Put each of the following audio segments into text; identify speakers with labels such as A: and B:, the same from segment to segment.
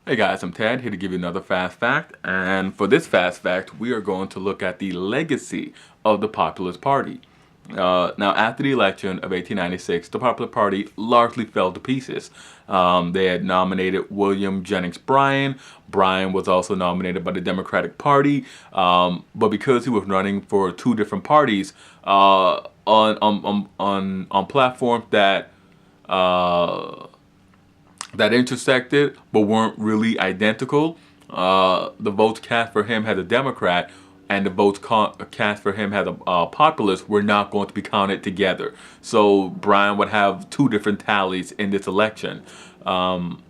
A: Hey guys, I'm Ted, here to give you another fast fact. And for this fast fact, we are going to look at the legacy of the Populist Party. Now, after the election of 1896, the Popular Party largely fell to pieces. They had nominated William Jennings Bryan. Bryan was also nominated by the Democratic Party, but because he was running for two different parties on platforms uh, that intersected but weren't really identical. The votes cast for him had a Democrat, and the votes cast for him had a populist were not going to be counted together. So Bryan would have two different tallies in this election. And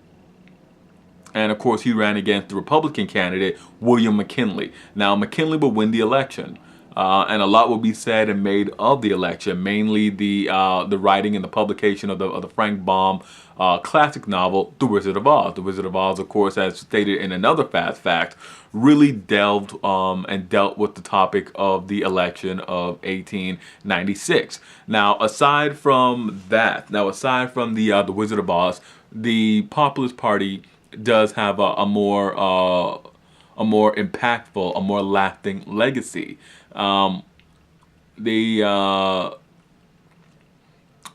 A: of course, he ran against the Republican candidate, William McKinley. Now, McKinley would win the election. And a lot will be said and made of the election, mainly the writing and the publication of the Frank Baum classic novel, The Wizard of Oz. The Wizard of Oz, of course, as stated in another fast fact, really delved and dealt with the topic of the election of 1896. Now, aside from the Wizard of Oz, the Populist Party does have a more impactful, a more lasting legacy. Um, the, uh,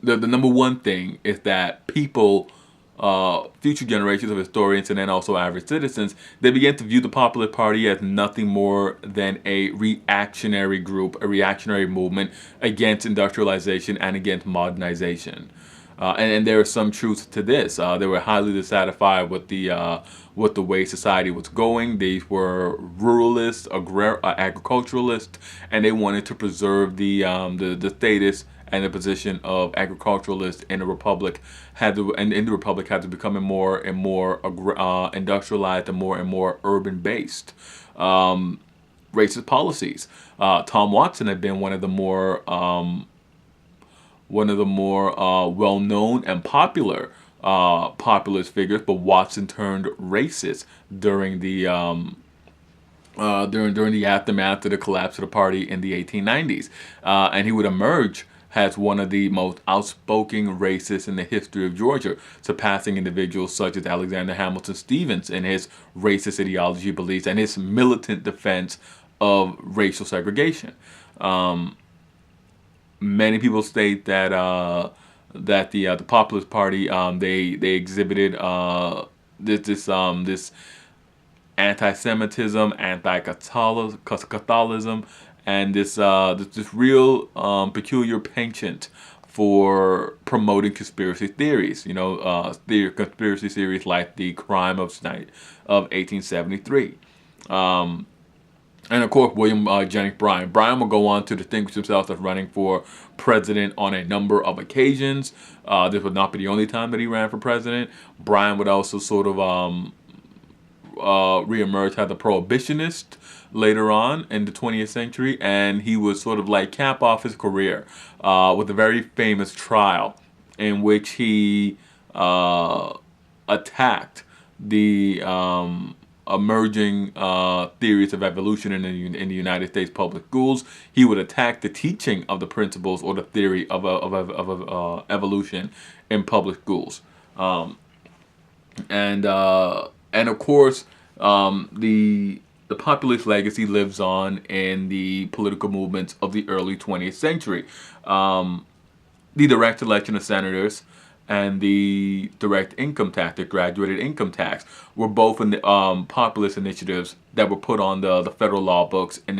A: the number one thing is that people, future generations of historians and then also average citizens, they begin to view the Popular Party as nothing more than a reactionary group, a reactionary movement against industrialization and against modernization. And there is some truth to this. They were highly dissatisfied with the way society was going. These were ruralists, agriculturalists, and they wanted to preserve the status and the position of agriculturalists in the republic. And in the republic had to become more and more industrialized and more urban based. Racist policies. Tom Watson had been one of the more well-known and popular populist figures, but Watson turned racist during during the aftermath of the collapse of the party in the 1890s, and he would emerge as one of the most outspoken racists in the history of Georgia, surpassing individuals such as Alexander Hamilton Stevens in his racist ideology beliefs and his militant defense of racial segregation. Um, Many people state that the Populist Party they exhibited this anti-Semitism, anti-Catholicism, and this real peculiar penchant for promoting conspiracy theories. Conspiracy theories like the crime of 1873. Um, and of course, William Jennings Bryan. Bryan will go on to distinguish himself as running for president on a number of occasions. This would not be the only time that he ran for president. Bryan would also sort of reemerge as a prohibitionist later on in the 20th century, and he would sort of like cap off his career with a very famous trial in which he attacked the emerging theories of evolution in the United States public schools. He would attack the teaching of the principles or the theory of evolution in public schools. Um, and of course, the populist legacy lives on in the political movements of the early 20th century. Um, the direct election of senators and the direct income tax, the graduated income tax, were both in the populist initiatives that were put on the federal law books in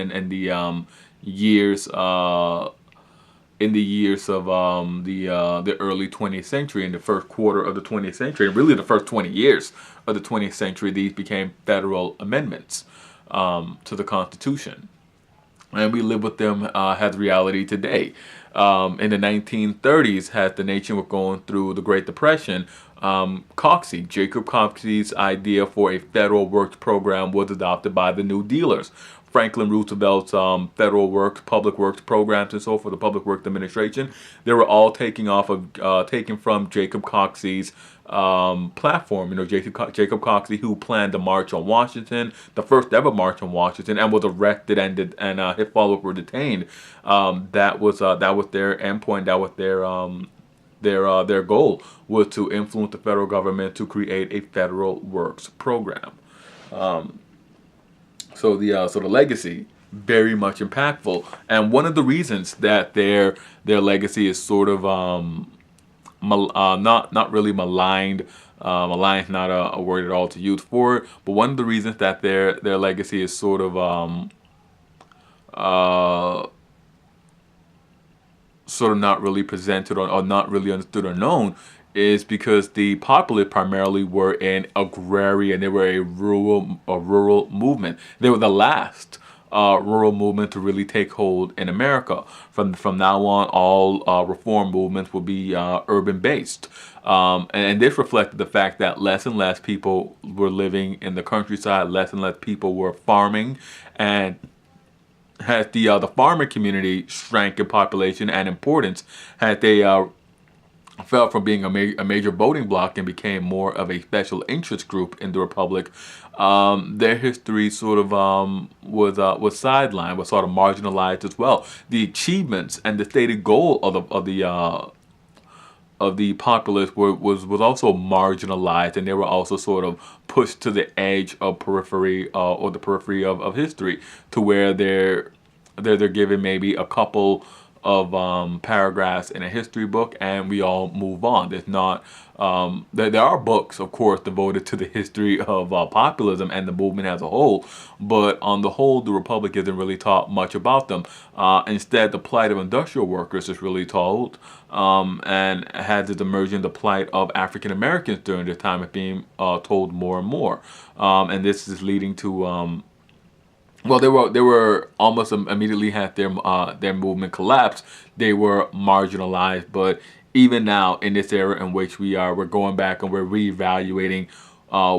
A: years the years of the early 20th century, in the first quarter of the 20th century, and really the first 20 years of the 20th century. These became federal amendments to the Constitution, and we live with them as reality today. In the 1930s, as the nation was going through the Great Depression, Jacob Coxey's idea for a federal works program was adopted by the New Dealers. Franklin Roosevelt's federal works, public works programs, and so forth, the Public Works Administration, they were all taken from Jacob Coxey's platform. Jacob Coxey, who planned the March on Washington, the first ever March on Washington, and was arrested and his followers were detained. That was their endpoint. That was their goal was to influence the federal government to create a federal works program. So the legacy very much impactful, and one of the reasons that their legacy is sort of not really maligned. Maligned not a word at all to use for it, but one of the reasons that their legacy is sort of uh, not really presented or not really understood or known is because the Populists primarily were an agrarian. They were a rural movement. They were the last rural movement to really take hold in America. From now on, all reform movements will be urban based. And this reflected the fact that less and less people were living in the countryside, less and less people were farming, and as the farmer community shrank in population and importance, had they fell from being a major voting bloc and became more of a special interest group in the republic, their history sort of was sidelined, was sort of marginalized as well. The achievements and the stated goal of the Populists was also marginalized, and they were also sort of pushed to the edge of periphery or the periphery of history, to where they're given maybe a couple of paragraphs in a history book, and we all move on. There's not there are books, of course, devoted to the history of populism and the movement as a whole, but on the whole, the Republic isn't really taught much about them. Instead, the plight of industrial workers is really told, and has its emerging the plight of African Americans during this time is being told more and more, and this is leading to well, they were almost immediately had their movement collapse. They were marginalized, but even now in this era in which we're going back and we're reevaluating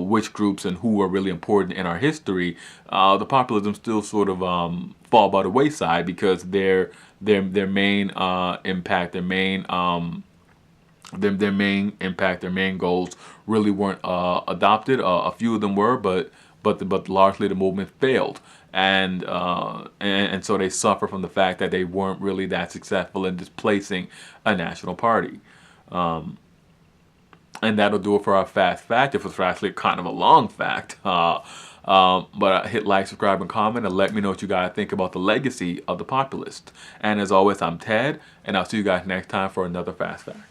A: which groups and who are really important in our history. The populism still sort of fall by the wayside, because their main impact, their main goals really weren't adopted. A few of them were, but largely the movement failed, and so they suffer from the fact that they weren't really that successful in displacing a national party. And that'll do it for our fast fact. It was actually kind of a long fact. But hit like, subscribe, and comment, and let me know what you guys think about the legacy of the Populists. And as always, I'm Ted, and I'll see you guys next time for another fast fact.